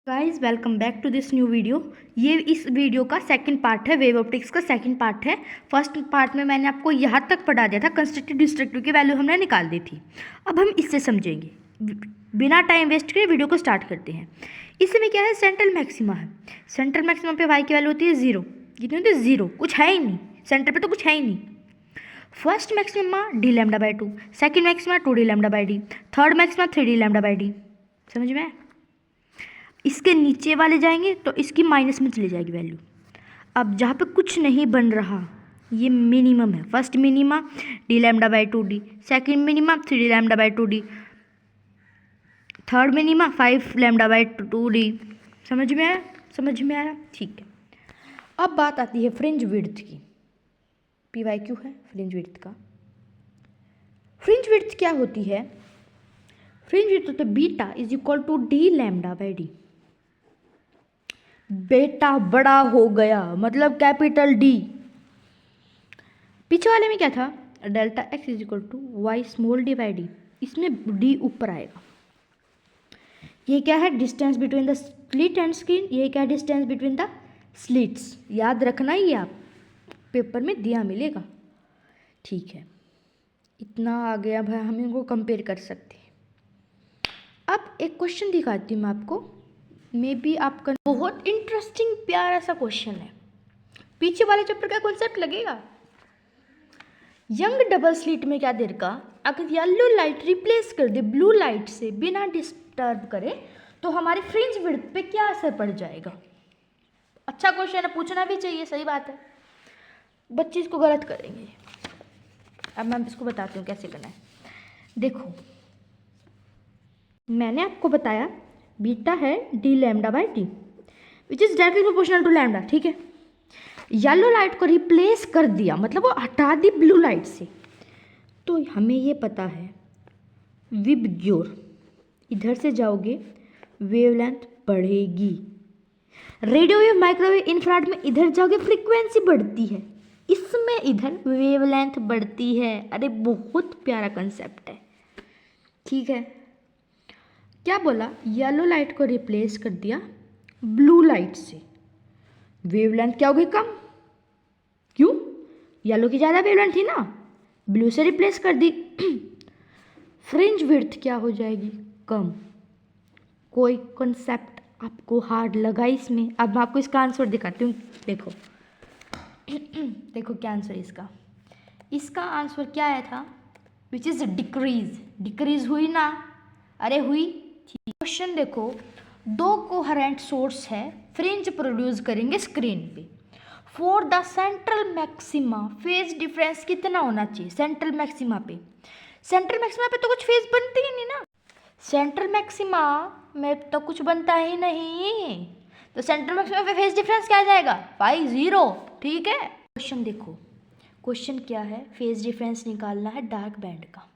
Guys welcome back to this new video. ये इस वीडियो का सेकंड पार्ट है, वेव ऑप्टिक्स का सेकंड पार्ट है। फर्स्ट पार्ट में मैंने आपको यहाँ तक पढ़ा दिया था, कंस्ट्रक्टिव डिस्ट्रक्टिव की वैल्यू हमने निकाल दी थी। अब हम इससे समझेंगे। बिना टाइम वेस्ट करे वीडियो को स्टार्ट करते हैं। इसमें क्या है, सेंट्रल मैक्सिमा है। सेंट्रल मैक्सिमा पे वाई की वैल्यू होती है 0। कितनी होती है? 0। कुछ है ही नहीं सेंटर पर, तो कुछ है ही नहीं। First maxima D lambda by 2, second maxima 2d lambda by D, third maxima 3d lambda by D. समझ में? इसके नीचे वाले जाएंगे तो इसकी माइनस में चली जाएगी वैल्यू। अब जहाँ पे कुछ नहीं बन रहा, ये मिनिमम है। First minima D lambda by 2d, second minima 3d lambda by 2d, third minima 5 lambda by 2d। समझ में आया? समझ में आया? ठीक है। अब बात आती है फ्रिंज विड्थ की। PYQ है फ्रिंज विड्थ का। फ्रिंज विड्थ क्या होती है? फ्रिंज विड्थ होता है beta is equal to D lambda by D. बेटा बड़ा हो गया, मतलब कैपिटल डी। पीछे वाले में क्या था? Delta x is equal to y small d by D. इसमें डी ऊपर आएगा। ये क्या है? Distance between the slit and screen. ये क्या है? Distance between the slits. याद रखना ही, आप पेपर में दिया मिलेगा। ठीक है, इतना आ गया भाई, हम इनको कंपेयर कर सकते हैं। अब एक क्वेश्चन दिखाती हूँ मैं आपको, मे बी आपका बहुत इंटरेस्टिंग प्यारा सा क्वेश्चन है। पीछे वाले चैप्टर का कॉन्सेप्ट लगेगा। यंग डबल स्लिट में क्या देर का, अगर येलो लाइट रिप्लेस कर दे ब्लू लाइट से बिना डिस्टर्ब करे, तो हमारे फ्रिंज विड्थ पे क्या असर पड़ जाएगा? अच्छा क्वेश्चन है, पूछना भी चाहिए, सही बात है। बच्चे इसको गलत करेंगे। अब मैं इसको बताती हूँ कैसे करना है। देखो, मैंने आपको बताया बीटा है D lambda by d which is directly proportional to lambda. ठीक है, येलो लाइट को रिप्लेस कर दिया, मतलब वो हटा दी ब्लू लाइट से, तो हमें ये पता है विबग्योर, इधर से जाओगे वेवलेंथ बढ़ेगी। रेडियो वेव, माइक्रोवेव, इंफ्रारेड में इधर जाओगे फ्रीक्वेंसी बढ़ती है, इसमें इधर वेवलेंथ बढ़ती है। अरे बहुत प्यारा कंसेप्ट है। ठीक है, क्या बोला? येलो लाइट को रिप्लेस कर दिया ब्लू लाइट से, वेवलेंथ क्या होगी? कम। क्यों? येलो की ज़्यादा वेवलेंथ थी ना, ब्लू से रिप्लेस कर दी। फ्रिंज विड्थ क्या हो जाएगी? कम। कोई कॉन्सेप्ट आपको हार्ड लगा इसमें? अब मैं आपको इसका आंसर दिखाती हूँ। देखो देखो क्या आंसर है इसका। इसका आंसर क्या आया था? Which is decrease. डिक्रीज हुई ना? अरे हुई। क्वेश्चन देखो, दो कोहेरेंट सोर्स है, फ्रिंज प्रोड्यूस करेंगे स्क्रीन पे। For the central maxima phase difference कितना होना चाहिए? सेंट्रल मैक्सिमा पे, सेंट्रल मैक्सिमा पे तो कुछ फेज बनते ही नहीं ना। सेंट्रल मैक्सिमा में तो कुछ बनता ही नहीं, तो सेंट्रल मैक्सिमा पे फेज डिफरेंस क्या आ जाएगा? पाई 0। ठीक है, क्वेश्चन देखो, क्वेश्चन क्या है? फेज डिफरेंस निकालना है डार्क बैंड का।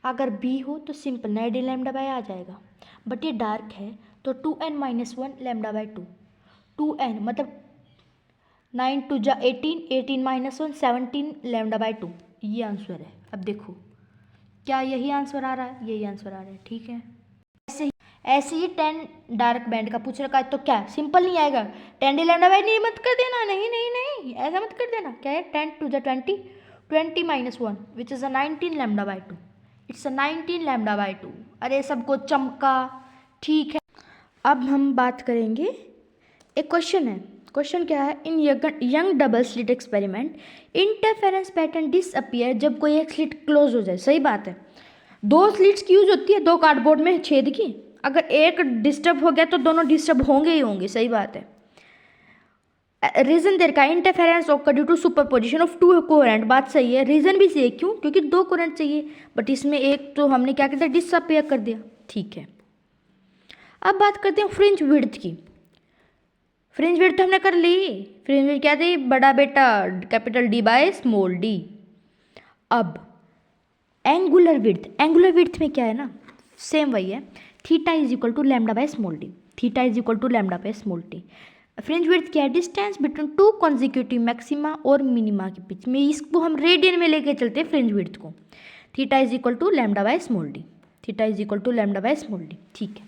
अगर बी हो तो सिंपल 9d लैम्डा बाई आ जाएगा, बट ये डार्क है तो 2n-1 लैम्डा बाई 2। 2n मतलब 9 2 जा 18, 18-1 17 लैम्डा बाई 2। ये आंसर है। अब देखो, क्या यही आंसर आ रहा है? यही आंसर आ रहा है। ठीक है, ऐसे ही 10 डार्क बैंड का पूछ रखा है, तो क्या सिंपल नहीं आएगा? 10d लैम्डा बाई नहीं मत कर देना, नहीं नहीं नहीं, ऐसा मत कर देना। क्या है? 10 2 जा 20, 20-1 which is 19 lambda by 2। It's 19 lambda by 2। अरे सबको चमका। ठीक है, अब हम बात करेंगे, एक क्वेश्चन है। क्वेश्चन क्या है? In Young double slit experiment interference pattern disappear जब कोई एक स्लिट क्लोज हो जाए। सही बात है, दो स्लिट्स की यूज होती है, दो कार्डबोर्ड में छेद की। अगर एक डिस्टर्ब हो गया तो दोनों डिस्टर्ब होंगे ही होंगे। सही बात है। रीजन देर का interference occur due to superposition of two coherent. बात सही है, रीजन भी सही है। क्यों? क्योंकि दो कोहेरेंट चाहिए, बट इसमें एक तो हमने क्या कर दिया? डिसअपियर कर दिया। ठीक है, अब बात करते हैं फ्रिंज विड्थ की। फ्रिंज विड्थ हमने कर ली। फ्रिंज विड्थ क्या थी? बड़ा बेटा capital D by small d. अब एंगुलर विड्थ, एंगुलर विड्थ में क्या है ना, सेम वही है, theta is equal to lambda by small d. Theta is equal to lambda by small d. Fringe width क्या है? Distance between two consecutive maxima और मिनिमा के बीच में। इसको हम रेडियन में लेके चलते हैं फ्रिंज विड्थ को। Theta is equal to lambda by small d. Theta is equal to lambda by small d. ठीक है,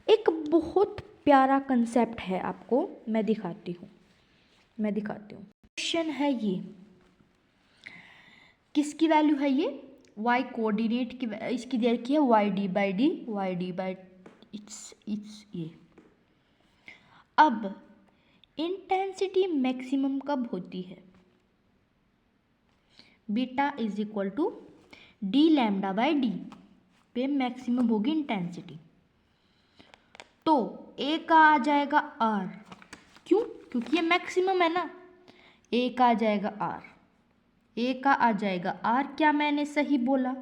एक बहुत प्यारा कंसेप्ट है, आपको मैं दिखाती हूँ। क्वेश्चन है ये, किसकी वैल्यू है ये, y कोऑर्डिनेट की, इसकी दे रखी है y d बाई इट्स ये। अब इंटेंसिटी मैक्सिमम कब होती है, beta is equal to D lambda by d पे मैक्सिमम होगी इंटेंसिटी। तो ए का आ जाएगा r, क्यों, क्योंकि ये मैक्सिमम है ना, ए का आ जाएगा r, ए का आ जाएगा r। क्या मैंने सही बोला,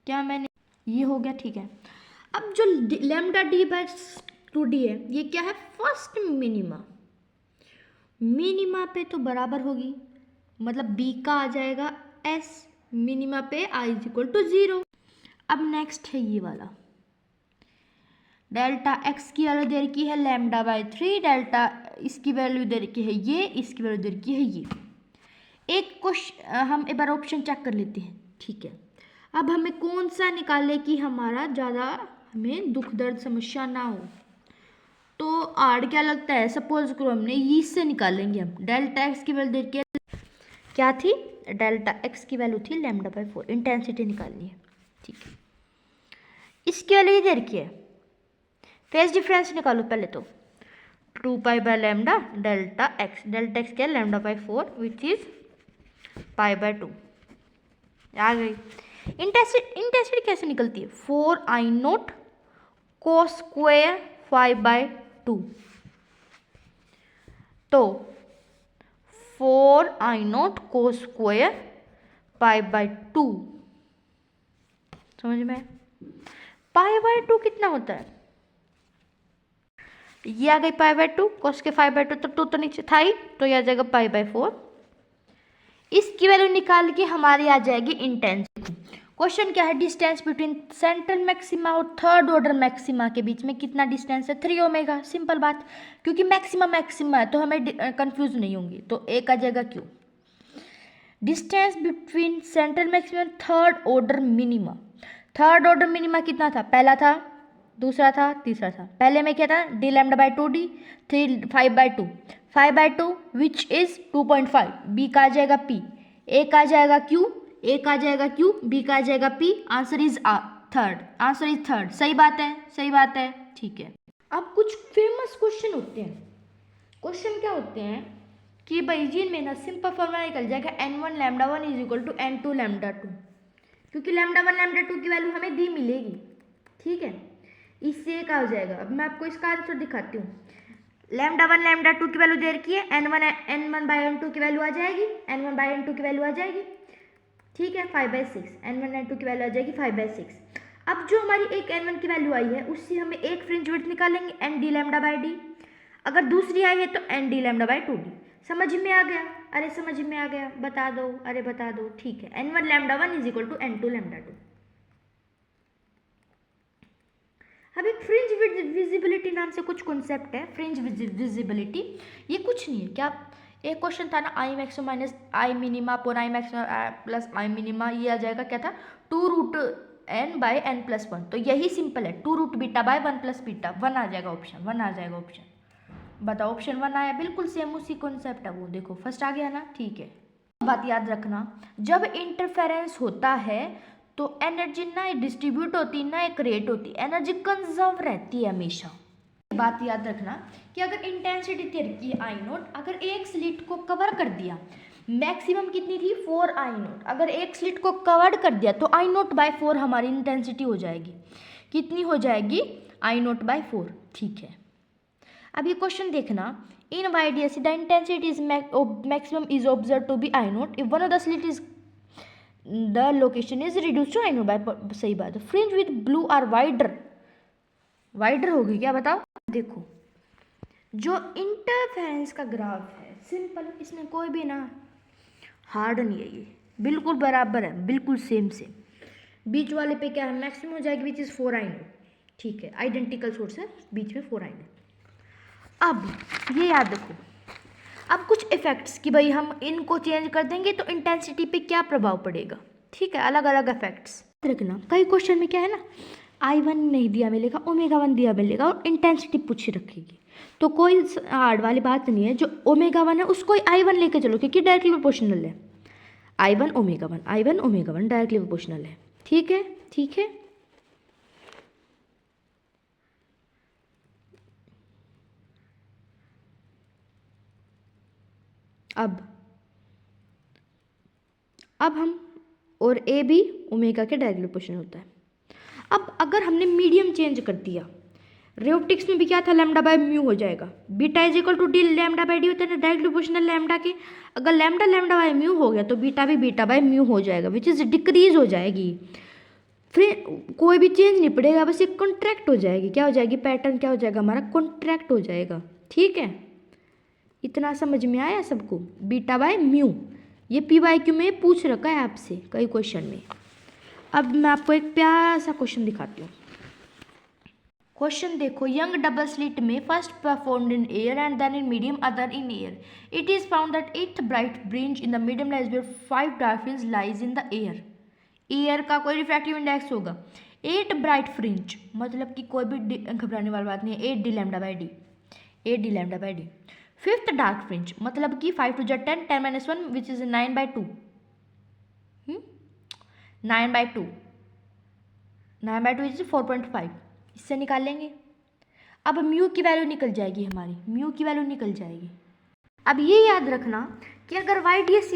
क्या मैंने, ये हो गया, ठीक है। अब जो लैम्डा डी बाई 2d है, ये क्या है, फर्स्ट मिनिमा पे तो बराबर होगी, मतलब b का आ जाएगा s, मिनिमा पे i इज इक्वल टू 0। अब नेक्स्ट है ये वाला, डेल्टा x की वैल्यू दे रखी है लैम्डा बाई 3, डेल्टा इसकी वैल्यू दे रखी है ये, इसकी वैल्यू दे रखी है ये। एक क्वेश्चन हम एक बार ऑप्शन चेक कर लेते हैं, ठीक है। अब हमें कौन सा निकाले कि हमारा ज़्यादा हमें दुख दर्द समस्या ना हो, तो आर क्या लगता है, सपोज करो हमने इससे निकालेंगे हम, डेल्टा एक्स की वैल्यू दे के क्या थी, डेल्टा एक्स की वैल्यू थी लैम्डा बाई 4, इंटेंसिटी निकालनी है, ठीक है। इसकी वैल्यू दे रखी है, फेज डिफरेंस निकालो पहले तो, 2 pi by lambda delta x क्या है lambda by 4 which is pi by 2, आ गई। इंटेंसिटी कैसे निकलती है, 4 आई नोट कोस स्क्वायर 5 बाय 2, तो 4 आई नोट कोस स्क्वायर 5 बाय 2, समझ में, पाई बाय 2 कितना होता है, ये आ गई पाई बाय 2, कोस के 5 बाय 2, तो 2 तो नीचे था ही, तो ये आ जाएगा पाई बाय 4। इसकी वैल्यू निकाल के हमारी आ जाएगी इंटेंसिटी। क्वेश्चन क्या है, डिस्टेंस बिटवीन सेंट्रल मैक्सिमा और थर्ड ऑर्डर मैक्सिमा के बीच में कितना डिस्टेंस है, 3 ओमेगा। सिंपल बात, क्योंकि मैक्सिमा है तो हमें कंफ्यूज नहीं होंगी, तो एक आ जाएगा क्यों। Distance between central maxima third order minima कितना था, पहला था, दूसरा था, तीसरा था। पहले में क्या था, D lambda by 2d, 5 by 2 which is 2.5, B का आ जाएगा p, ए का आ जाएगा q, बी का आ जाएगा p, आंसर इज थर्ड। सही बात है, ठीक है। अब कुछ फेमस क्वेश्चन होते हैं, क्वेश्चन क्या होते हैं कि भाई जिनमें ना सिंपल फॉर्मूला निकल जाएगा n1 lambda 1 is equal to n2 lambda 2, क्योंकि लैम्डा 1 लैम्डा 2 की वैल्यू हमें दी मिलेगी, ठीक है। इससे एक आ जाएगा, अब मैं आपको इसका आंसर दिखाती हूँ। लैम्डा 1 लैम्डा 2 की वैल्यू दे रखी है, n1 बाई n2 की वैल्यू आ जाएगी, n1 बाई n2 की वैल्यू आ जाएगी, ठीक है, 5/6, n1 n2 की वैल्यू आ जाएगी 5/6। अब जो हमारी एक n1 की वैल्यू आई है उससे हमें एक फ्रिंज विड्थ निकालेंगे n d lambda by d, अगर दूसरी आई है तो n d lambda by 2d। समझ में आ गया, अरे समझ में आ गया, बता दो, ठीक है। n1 lambda 1 is equal to n2 lambda 2। अब एक फ्रिंज विजिबिलिटी नाम से कुछ कॉन्सेप्ट है, फ्रिंज विजिबिलिटी, ये कुछ नहीं है क्या, एक क्वेश्चन था ना, I maximum minus I minima upon I maximum plus I minima, ये आ जाएगा क्या था, 2√n बाई n+1, तो यही सिंपल है, 2√ बीटा बाय 1 प्लस बीटा, 1 आ जाएगा ऑप्शन। बताओ ऑप्शन 1 आया, बिल्कुल सेम उसी कॉन्सेप्ट है वो, देखो फर्स्ट आ गया ना, ठीक है। बात याद रखना, जब इंटरफेरेंस होता है तो एनर्जी ना डिस्ट्रीब्यूट होती ना एक रेट होती, एनर्जी कंजर्व रहती है हमेशा। बात याद रखना कि अगर इंटेंसिटी थी आई नोट, अगर एक स्लिट को कवर कर दिया, मैक्सिमम कितनी थी 4 आई नोट, अगर एक स्लिट को कवर कर दिया तो आई नोट बाई 4 हमारी इंटेंसिटी हो जाएगी, कितनी हो जाएगी, आई नोट बाई 4, ठीक है। अब ये क्वेश्चन देखना, in YDSC the intensity is maximum is observe to be I not if one of the slit is the location is reduce to I not by, सही बात है। Fringe width blue are wider होगी क्या, बताओ। देखो जो interference का graph है सिंपल, इसमें कोई भी ना हार्ड नहीं है, ये बिल्कुल बराबर है, बिल्कुल सेम। बीच वाले पे क्या है, मैक्सिमम हो जाएगी विच इज 4 आई नोट, ठीक है, आइडेंटिकल सोर्स है, बीच में 4 आई नोट। अब ये याद रखो, अब कुछ इफेक्ट्स कि भाई हम इनको चेंज कर देंगे तो इंटेंसिटी पे क्या प्रभाव पड़ेगा, ठीक है, अलग अलग इफेक्ट्स रखना। कई क्वेश्चन में क्या है ना, I1 नहीं दिया मिलेगा, ओमेगा 1 दिया मिलेगा और इंटेंसिटी पूछ रखेगी। तो कोई हार्ड वाली बात नहीं है, जो ओमेगा 1 है उसको I1 लेके चलो क्योंकि डायरेक्टली प्रोपोर्शनल है। I1 omega 1, I1 omega 1 directly proportional है। ठीक है, ठीक है। अब हम और ए भी ओमेगा के डायरेक्टली प्रोपोर्शनल होता है। अब अगर हमने मीडियम चेंज कर दिया, रेयोटिक्स में भी क्या था, लैम्डा बाय म्यू हो जाएगा। Beta is equal to D lambda by D होता है ना, डायरेक्टली प्रोपोर्शनल लैम्डा के। अगर लैम्डा लैम्डा बाय म्यू हो गया तो बीटा भी बीटा बाय म्यू हो जाएगा, विच इज डिक्रीज हो जाएगी। फिर कोई भी चेंज नहीं पड़ेगा, बस एक कॉन्ट्रैक्ट हो जाएगी। क्या हो जाएगी, पैटर्न क्या हो जाएगा हमारा, कॉन्ट्रैक्ट हो जाएगा। ठीक है, इतना समझ में आया सबको, बीटा बाय म्यू। ये PYQ में पूछ रखा है आपसे कई क्वेश्चन में। अब मैं आपको एक प्यारा सा क्वेश्चन दिखाती हूँ। क्वेश्चन देखो, यंग डबल स्लिट में first performed in air and then in medium other in air. It is found that 8th bright fringe in the medium lies where 5 dark fringe lies in the air. Air का कोई refractive index होगा 8 bright fringe, मतलब कि कोई भी घबराने वाली बात नहीं है, 8 D lambda by D, 8 D lambda by D. 5th dark fringe मतलब कि 5 2 10, 10 - 1 विच इज 9/2, 9/2, 9/2 इज 4.5। इससे निकाल लेंगे। अब म्यू की वैल्यू निकल जाएगी हमारी, म्यू की वैल्यू निकल जाएगी। अब ये याद रखना कि अगर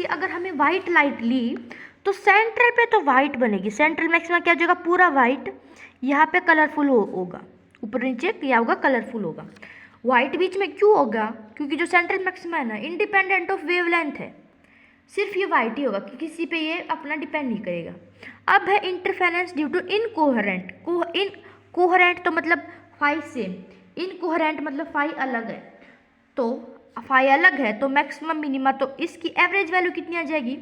अगर हमें वाइट लाइट ली तो सेंट्रल पे तो वाइट बनेगी, सेंट्रल मैक्सिमा क्या हो जाएगा, पूरा वाइट। यहाँ पे कलरफुल होगा, ऊपर नीचे क्या होगा, कलरफुल होगा। वाइट बीच में क्यों होगा, क्योंकि जो सेंट्रल मैक्सिमा है ना, इंडिपेंडेंट ऑफ वेवलेंथ है, सिर्फ ये वाइट ही होगा कि किसी पे ये अपना डिपेंड नहीं करेगा। अब है interference due to incoherent. Coherent तो मतलब फाई सेम, इनकोहेरेंट मतलब फाई अलग है। तो फाई अलग है तो मैक्सिमम मिनिमा, तो इसकी एवरेज वैल्यू कितनी आ जाएगी।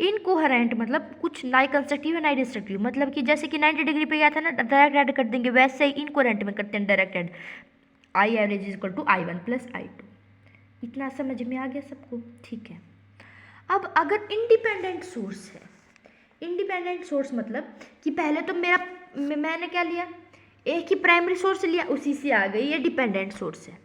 इनकोहेरेंट मतलब कुछ ना कंस्ट्रक्टिव है ना डिस्ट्रक्टिव, मतलब कि जैसे कि 90 डिग्री पे गया था ना, डायरेक्ट ऐड कर देंगे, वैसे ही इनकोहेरेंट में करते हैं direct add. I average is equal to I1 + I2। इतना समझ में आ गया सबको, ठीक है। अब अगर इंडिपेंडेंट सोर्स है, इंडिपेंडेंट सोर्स मतलब कि पहले तो मैंने क्या लिया, एक ही प्राइमरी सोर्स लिया, उसी से आ गई, ये डिपेंडेंट सोर्स है।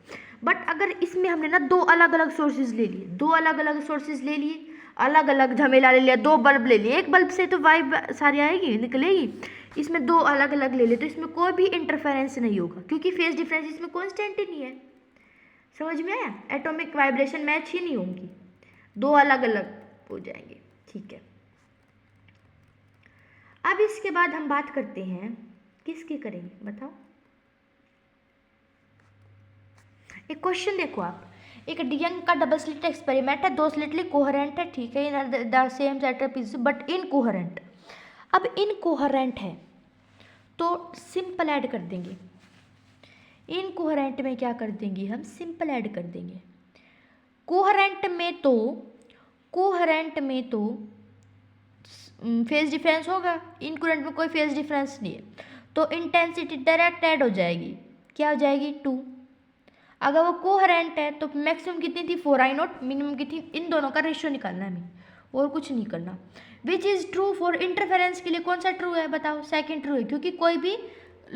बट अगर इसमें हमने ना 2 अलग अलग सोर्सेज ले लिए, 2 अलग अलग सोर्सेज ले लिए, अलग अलग झमेला ले लिया, 2 बल्ब ले लिए, एक बल्ब से तो वाइब सारी आएगी निकलेगी, इसमें 2 अलग अलग ले लिए तो इसमें कोई भी इंटरफेरेंस नहीं होगा, क्योंकि फेज डिफरेंस इसमें कॉन्स्टेंट ही नहीं है। समझ में आया, एटॉमिक वाइब्रेशन मैच ही नहीं होंगी, 2 अलग अलग हो जाएंगे, ठीक है। अब इसके बाद हम बात करते हैं, किसकी करेंगे बताओ। एक क्वेश्चन देखो आप, एक यंग का डबल स्लिट एक्सपेरिमेंट है, 2 स्लिटली कोहेरेंट है, ठीक है, the same setup is but incoherent. अब इनकोहेरेंट है तो सिंपल ऐड कर देंगे, इनकोहेरेंट में क्या कर देंगे हम, सिंपल ऐड कर देंगे। कोहेरेंट में तो फेज डिफरेंस होगा, इनकोहेरेंट में कोई फेज डिफरेंस नहीं है, तो इंटेंसिटी डायरेक्ट ऐड हो जाएगी, क्या हो जाएगी 2। अगर वो कोहेरेंट है तो मैक्सिमम कितनी थी 4I0, मिनिमम कितनी, इन दोनों का रेशियो निकालना है हमें और कुछ नहीं करना। Which is true for interference के लिए कौन सा ट्रू है बताओ, सेकंड ट्रू है, क्योंकि कोई भी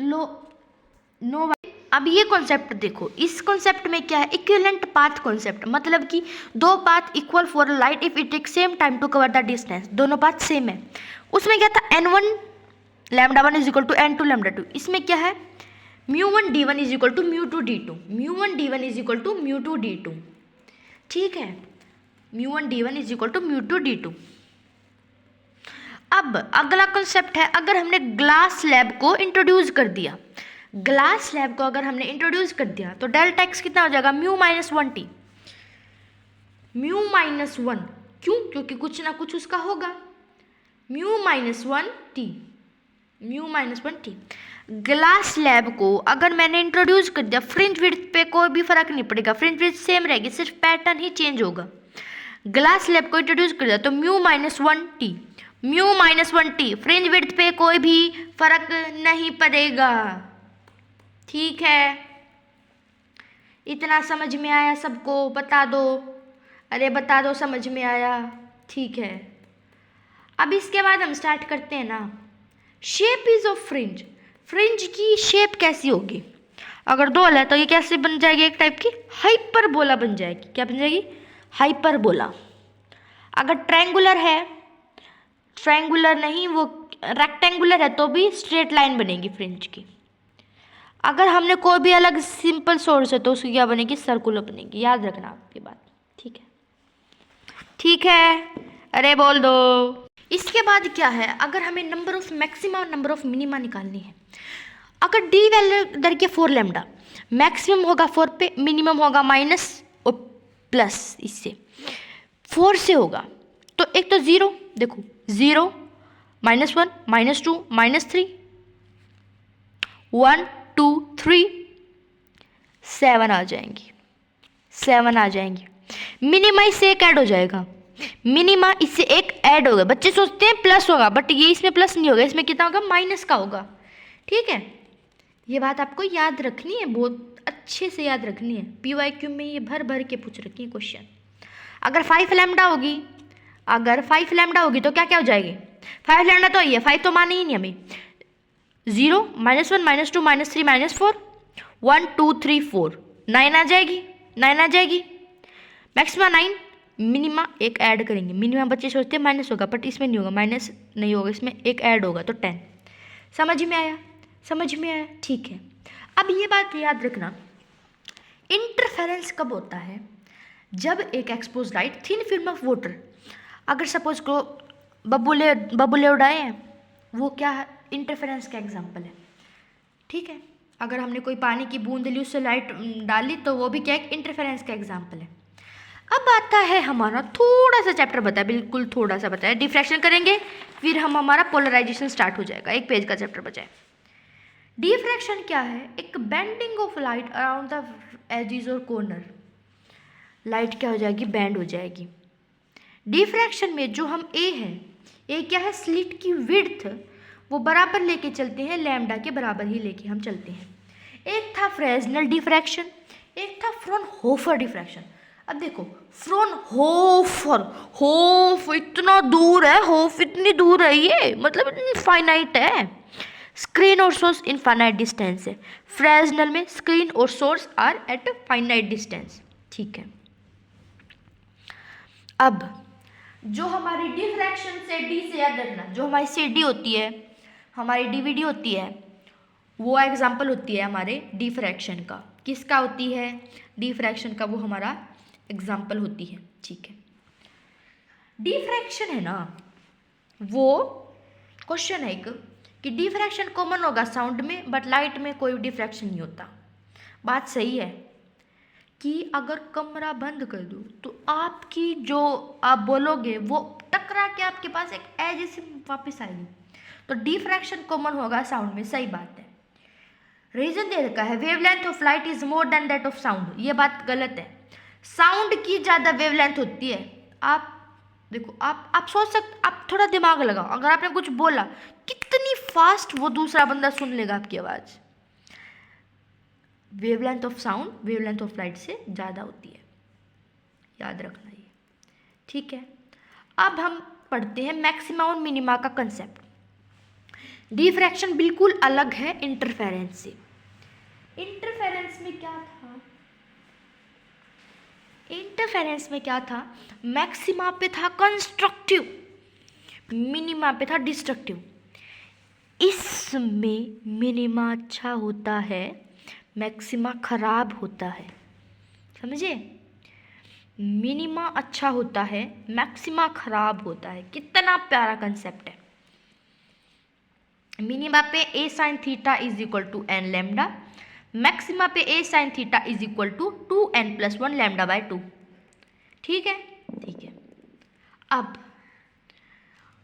नो। अब ये कॉन्सेप्ट देखो, इस कॉन्सेप्ट में क्या है, इक्विवेलेंट पाथ कॉन्सेप्ट, मतलब कि 2 path equal for light if it take same time to cover the distance, दोनों पाथ सेम है। उसमें क्या था, n1 λ1 is equal to n2 λ2। इसमें क्या है, μ1 d1 is equal to μ2 d2, μ1 d1 is equal to μ2 d2, ठीक है, μ1 d1 is equal to μ2 d2। अब अगला कॉन्सेप्ट है, अगर हमने ग्लास स्लैब को इंट्रोड्यूस कर दिया, ग्लास स्लैब को अगर हमने इंट्रोड्यूस कर दिया तो डेल्टा एक्स कितना हो जाएगा, μ-1t, μ-1, क्यों, क्योंकि कुछ ना कुछ उसका होगा, μ-1t, μ-1t। ग्लास स्लैब को अगर मैंने इंट्रोड्यूस कर दिया, फ्रिंज विड्थ पे कोई भी फर्क नहीं पड़ेगा, फ्रिंज विड्थ सेम रहेगी, सिर्फ पैटर्न ही चेंज होगा। ग्लास स्लैब को इंट्रोड्यूस कर दिया तो μ-1t, μ-1t, फ्रिंज विड्थ पे कोई भी फर्क नहीं पड़ेगा, ठीक है। इतना समझ में आया सबको, बता दो, अरे बता दो समझ में आया, ठीक है। अब इसके बाद हम स्टार्ट करते हैं ना, shape is of fringe. Fringe की शेप कैसी होगी? अगर दो है तो ये कैसे बन जाएगी? एक टाइप की हाइपरबोला बन जाएगी। क्या बन जाएगी? हाइपरबोला। अगर ट्रायंगुलर है, ट्रायंगुलर नहीं वो रेक्टेंगुलर है तो भी स्ट्रेट लाइन बनेगी फ्रिंज की। अगर हमने कोई भी अलग सिंपल सोर्स है तो उसकी क्या बनेगी? सर्कुलर बनेगी। याद रखना आपकी बात। ठीक है, ठीक है, अरे बोल दो। इसके बाद क्या है? अगर हमें नंबर ऑफ मैक्सिमा और नंबर ऑफ मिनिमा निकालनी है, अगर डी वैल्यू दर के 4 लैम्डा, मैक्सिमम होगा 4 पे, मिनिमम होगा माइनस और प्लस, इससे 4 से होगा तो एक तो 0, देखो 0, -1, -2, -3, 1, 2, 3, 7 आ जाएंगी, 7 आ जाएंगी। मिनिमा इससे एक ऐड हो जाएगा, मिनिमा इससे एक ऐड होगा। बच्चे सोचते हैं प्लस होगा, बट ये इसमें प्लस नहीं होगा, इसमें कितना होगा? माइनस का होगा। ठीक है, ये बात आपको याद रखनी है, बहुत अच्छे से याद रखनी है। PYQ में ये भर भर के पूछ रखी है क्वेश्चन। अगर 5 लैम्डा होगी, अगर 5 लैम्डा होगी तो क्या क्या हो जाएगी? 5 लैम्डा तो ये 5 तो माने ही नहीं हमें। 0, -1, -2, -3, -4, 1, 2, 3, 4, 9 आ जाएगी, 9 आ जाएगी। मैक्सिमा 9, मिनिमा एक ऐड करेंगे। मिनिमा बच्चे सोचते हैं माइनस होगा, बट इसमें नहीं होगा, माइनस नहीं होगा, इसमें एक ऐड होगा तो 10। समझ में आया? समझ में आया? ठीक है। अब ये बात याद रखना, इंटरफेरेंस कब होता है? जब एक expose light thin film of water, अगर सपोज को बबूले उड़ाए हैं, वो क्या है? इंटरफेरेंस का एग्जाम्पल है। ठीक है, अगर हमने कोई पानी की बूंद ली, उससे लाइट डाली, तो वो भी क्या है? इंटरफेरेंस का एग्जाम्पल है। अब आता है हमारा थोड़ा सा चैप्टर बताया, बिल्कुल थोड़ा सा बताया, डिफ्रैक्शन करेंगे, फिर हम हमारा पोलराइजेशन स्टार्ट हो जाएगा। एक पेज का चैप्टर बचा है। डिफ्रैक्शन क्या है? एक bending of light around the edges और कॉर्नर। लाइट क्या हो जाएगी? बैंड हो जाएगी। डिफ्रैक्शन में जो हम ए है, ए क्या है? स्लिट की विड्थ, वो बराबर लेके चलते हैं, लैम्डा के बराबर ही लेके हम चलते हैं। एक था फ्रेस्नेल डिफ्रैक्शन, एक था फ्रॉनहोफर डिफ्रैक्शन। अब देखो, फ्रॉनहोफर, होफ इतना दूर है, होफ इतनी दूर है, ये मतलब इतनी फाइनाइट है। स्क्रीन और सोर्स इनफाइनाइट डिस्टेंस है। फ्रेस्नेल में स्क्रीन और source are at finite distance. ठीक है, अब जो हमारी डिफ्रैक्शन से डी से याद रखना, जो हमारी सी डी होती है, हमारी डीवीडी होती है, वो एग्जाम्पल होती है हमारे डिफ्रैक्शन का। किसका होती है? डिफ्रैक्शन का, वो हमारा एग्जाम्पल होती है। ठीक है, डिफ्रैक्शन है ना, वो क्वेश्चन है एक कि डिफ्रैक्शन कॉमन होगा साउंड में, बट लाइट में कोई डिफ्रैक्शन नहीं होता। बात सही है कि अगर कमरा बंद कर दो तो आपकी जो आप बोलोगे वो टकरा के आपके पास एक एज से वापस आएगी, तो डिफ्रैक्शन कॉमन होगा साउंड में। सही बात है। रीजन दे रखा है, wavelength of light is more than that of sound. ये बात गलत है, साउंड की ज़्यादा वेवलेंथ होती है। आप देखो, आप सोच सकते, आप थोड़ा दिमाग लगाओ, अगर आपने कुछ बोला, कितनी फास्ट वो दूसरा बंदा सुन लेगा आपकी आवाज़। Wavelength of sound wavelength of light से ज़्यादा होती है, याद रखना ये। ठीक है, अब हम पढ़ते हैं मैक्सिमा और मिनिमा का कंसेप्ट। डिफ्रैक्शन बिल्कुल अलग है इंटरफेरेंस से। इंटरफेरेंस में क्या था? इंटरफेरेंस में क्या था? मैक्सिमा पे था कंस्ट्रक्टिव, मिनिमा पे था डिस्ट्रक्टिव। इसमें मिनिमा अच्छा होता है, मैक्सिमा खराब होता है। समझे? मिनिमा अच्छा होता है, मैक्सिमा खराब होता है। कितना प्यारा कंसेप्ट है। मिनिमा पे a sine theta is equal to n lambda, maxima पे a sine theta is equal to 2n+1 lambda by 2। ठीक है, ठीक है। अब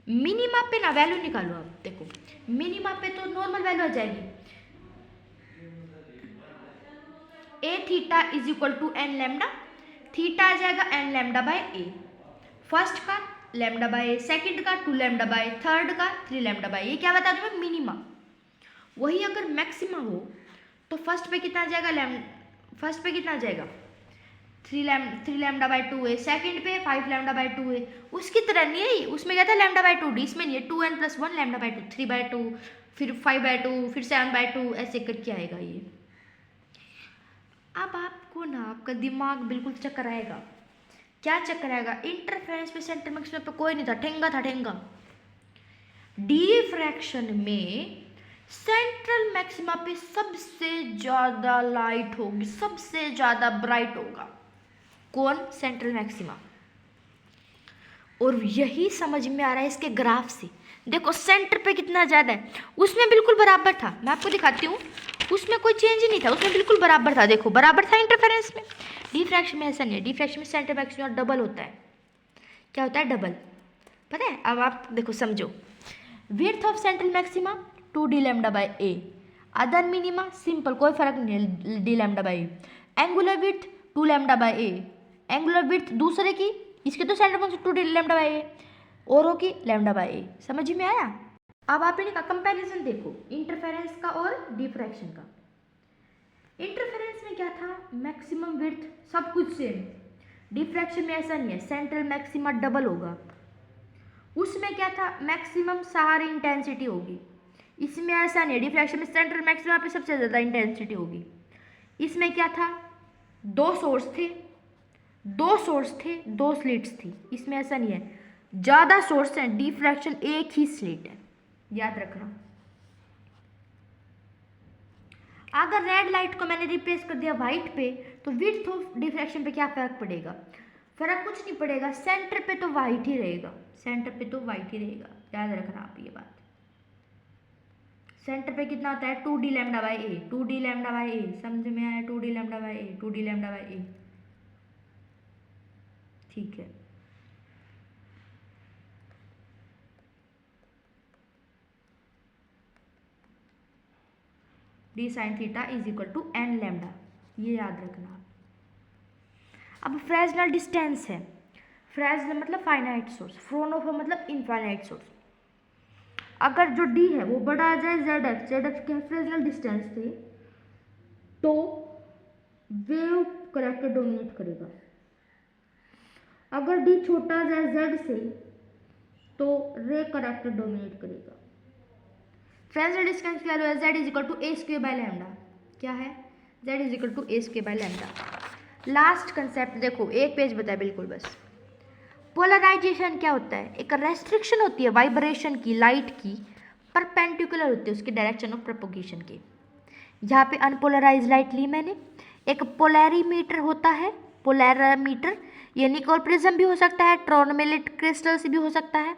मिनिमा पे ना वैल्यू निकालो। अब देखो, मिनिमा पे तो नॉर्मल वैल्यू आ जाएगी, a theta is equal to n lambda, theta आ जाएगा n lambda by a, first का लैम्डा बाय ए, सेकंड का 2 लैम्डा बाय, थर्ड का 3 लैम्डा बाय। ये क्या बता दूं मैं? मिनिमा। वही अगर मैक्सिमा हो तो फर्स्ट पे कितना आ जाएगा? फर्स्ट पे कितना आ जाएगा? 3 लैम्डा बाय 2 है, सेकंड पे 5 लैम्डा बाय 2 है। उसकी तरह नहीं है, उसमें क्या था? लैम्डा बाय 2 डी, इसमें नहीं है 2n+1 लैम्डा बाय 2, 3/2 फिर 5/2, फिर 7/2, ऐसे करके आएगा ये। अब आपको ना आपका दिमाग बिल्कुल चक्कर आएगा। क्या चक्कर आएगा? इंटरफेरेंस पे सेंटर मैक्सिमा पे कोई नहीं था, ठेंगा था ठेंगा। डिफ्रैक्शन में सेंट्रल मैक्सिमा पे सबसे ज्यादा लाइट होगी, सबसे ज्यादा ब्राइट होगा। कौन? Central maxima. और यही समझ में आ रहा है इसके ग्राफ से। देखो सेंटर पे कितना ज्यादा है, उसमें बिल्कुल बराबर था। मैं आपको दिखाती हूँ, उसमें कोई चेंज ही नहीं था, उसमें बिल्कुल बराबर था। देखो बराबर था इंटरफेरेंस में। डिफ्रैक्शन में ऐसा नहीं है, डिफ्रैक्शन में सेंटर मैक्सिमा डबल होता है। क्या होता है? डबल। पता है? अब आप देखो समझो। Width of central maxima 2d lambda by a. Other minima simple, कोई फर्क नहीं है, d lambda by a. Angular width 2 lambda by a. Angular width दूसरे की, इसके तो centre maxima 2d lambda by a, औरों की लैम्डा बाय ए। समझ में आया? अब आप इनका कंपैरिजन देखो, इंटरफेरेंस का और डिफ्रैक्शन का। इंटरफेरेंस में क्या था? मैक्सिमम विड्थ सब कुछ सेम। डिफ्रैक्शन में ऐसा नहीं है, सेंट्रल मैक्सिमा डबल होगा। उसमें क्या था? मैक्सिमम सारी इंटेंसिटी होगी। इसमें ऐसा नहीं है, डिफ्रैक्शन में सेंट्रल मैक्सिमा पे सबसे ज़्यादा इंटेंसिटी होगी। इसमें क्या था? दो सोर्स थे, दो स्लिट्स थी। इसमें ऐसा नहीं है, ज़्यादा सोर्स है, डिफ्रैक्शन एक ही स्लिट है। याद रखना। अगर रेड लाइट को मैंने रिप्लेस कर दिया वाइट पे, तो विड्थ ऑफ डिफ्रैक्शन पे क्या फर्क पड़ेगा? फर्क कुछ नहीं पड़ेगा, सेंटर पे तो वाइट ही रहेगा, सेंटर पे तो वाइट ही रहेगा। याद रखना आप ये बात। सेंटर पे कितना होता है? 2d lambda by a, 2d lambda by a. समझ में आया? 2d lambda by a, 2d lambda by a. ठीक है। d sin theta is equal to n lambda, ये याद रखना। अब फ्रेसनल डिस्टेंस है। फ्रेसनल मतलब फाइनाइट सोर्स, फ्रोनोफोर मतलब इनफाइनाइट सोर्स। अगर जो d है वो बड़ा आ जाए zf के फ्रेसनल डिस्टेंस थे, तो वेव करेक्टर डोमिनेट करेगा। अगर d छोटा आ जाए z से, तो रे करेक्टर डोमिनेट करेगा। फ्रेसनल डिस्टेंस की वैल्यू है z is equal to a square by lambda. क्या है? z is equal to a square by lambda. Last concept देखो, एक पेज बताया बिल्कुल बस। पोलराइजेशन क्या होता है? एक रेस्ट्रिक्शन होती है वाइब्रेशन की, लाइट की, परपेंडिकुलर होती है उसके डायरेक्शन ऑफ प्रोपोगेशन के। यहाँ पे अनपोलराइज लाइट ली मैंने। एक पोलैरीमीटर होता है, पोलैरीमीटर, ये निकोल प्रिज्म भी हो सकता है, टोरमेलिट क्रिस्टल से भी हो सकता है।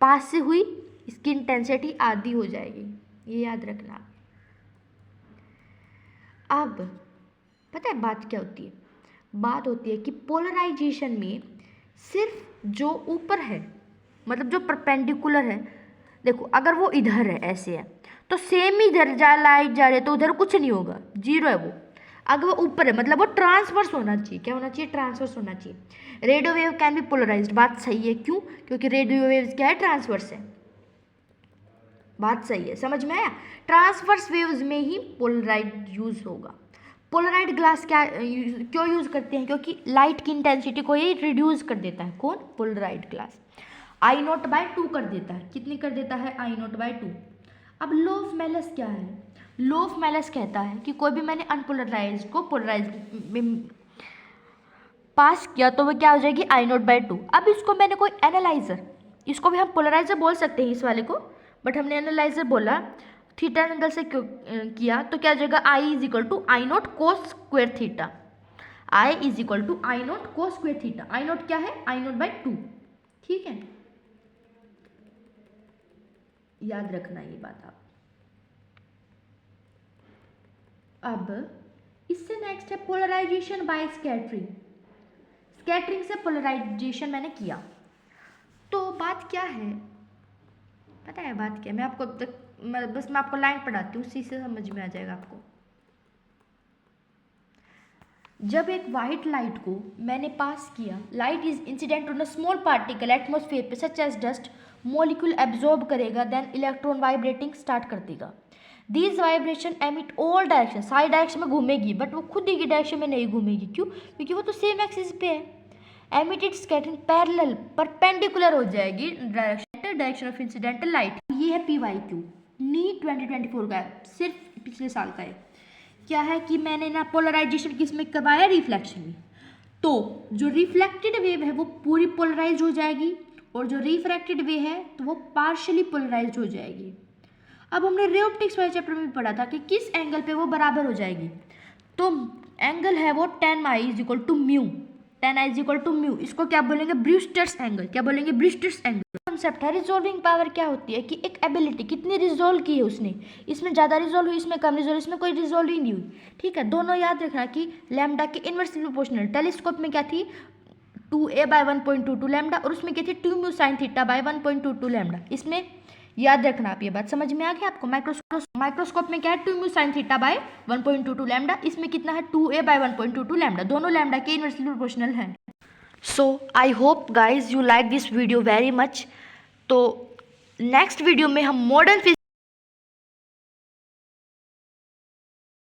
पास से हुई इसकी इंटेंसिटी आधी हो जाएगी, ये याद रखना। अब पता है बात क्या होती है? बात होती है कि पोलराइजेशन में सिर्फ जो ऊपर है, मतलब जो परपेंडिकुलर है, देखो अगर वो इधर है, ऐसे है, तो सेम इधर जा लाइट जा रही है, तो उधर कुछ नहीं होगा, जीरो है वो। अगर वो ऊपर है मतलब वो ट्रांसवर्स होना चाहिए। क्या होना चाहिए? ट्रांसवर्स होना चाहिए। Radio wave can be polarised, बात सही है। क्यों? क्योंकि रेडियो वेव क्या है? ट्रांसवर्स है। बात सही है, समझ में आया? ट्रांसवर्स वेव्स में ही पोलराइड यूज होगा। पोलराइड ग्लास क्या क्यों यूज करते हैं? क्योंकि लाइट की इंटेंसिटी को ये रिड्यूस कर देता है। कौन? Polaroid glass. I0/2 कर देता है। कितनी कर देता है? I0/2। अब लो ऑफ मेलस क्या है? लो ऑफ मेलस कहता है कि कोई भी मैंने अनपोलराइज को पोलराइज में पास किया तो वो क्या हो जाएगी? I0/2। अब इसको मैंने कोई एनालाइजर, इसको भी हम पोलराइजर बोल सकते हैं इस वाले को, बट हमने एनालाइजर बोला, थीटा एंगल से क्यों किया, तो क्या हो जाएगा? I is equal to I0 cos square theta. I is equal to I0 cos square theta. I0 क्या है? I0/2। ठीक है, याद रखना ये बात आप। अब इससे नेक्स्ट है पोलराइजेशन बाय स्कैटरिंग। स्कैटरिंग से पोलराइजेशन मैंने किया, तो बात क्या है? पता है बात क्या है? मैं आपको मैं आपको लाइन पढ़ाती हूँ, उसी से समझ में आ जाएगा आपको। जब एक वाइट लाइट को मैंने पास किया, light is incident on a small particle atmosphere पे such as dust, molecule absorb करेगा, देन इलेक्ट्रॉन वाइब्रेटिंग स्टार्ट कर देगा। These vibration emit all direction, सारी डायरेक्शन में घूमेगी, बट वो खुद ही की डायरेक्शन में नहीं घूमेगी। क्यों? क्योंकि वो तो सेम एक्सिस पे है। एमिटेड स्कैटरिंग पैरेलल, परपेंडिकुलर हो जाएगी डायरेक्शन ऑफ इंसिडेंटल लाइट। ये है PYQ। नीट 2024 का है, सिर्फ पिछले साल का है। क्या है कि मैंने ना पोलराइजेशन किस में करवाया, रिफ्लेक्शन में। तो जो रिफ्लेक्टेड वेव है वो पूरी पोलराइज हो जाएगी और जो रिफ्रैक्टेड वे है तो वो पार्शियली पोलराइज हो जाएगी। अब हमने रे ऑप्टिक्स वाले चैप्टर में पढ़ा था कि किस एंगल पे वो बराबर हो जाएगी। तो एंगल है वो tan i is equal to mu, tan i is equal to mu. इसको क्या बोलेंगे, ब्रूस्टर्स एंगल। क्या बोलेंगे, ब्रूस्टर्स एंगल। कॉन्सेप्ट है रिजॉल्विंग पावर क्या होती है कि एक एबिलिटी कितनी रिजॉल्व की है उसने, इसमें ज़्यादा रिजॉल्व हुई, इसमें कम रिजॉल्व, इसमें कोई रिजॉल्व ही नहीं हुई। ठीक है, दोनों याद रखना कि लैम्डा के इनवर्सली प्रोपोर्शनल। टेलीस्कोप में क्या थी, 2a बाय 1.22 लैम्डा, और उसमें क्या थी 2 mu sine theta by 1.22 lambda. इसमें याद रखना, आप ये बात समझ में आ गई आपको। माइक्रोस्कोप में क्या है, 2 mu sine theta by 1.22 lambda, इसमें कितना है 2a बाय 1.22 लैम्डा, दोनों लैम्डा के इनवर्सली प्रोपोर्शनल हैं। So I hope guys you like this video very much. तो नेक्स्ट वीडियो में हम मॉडर्न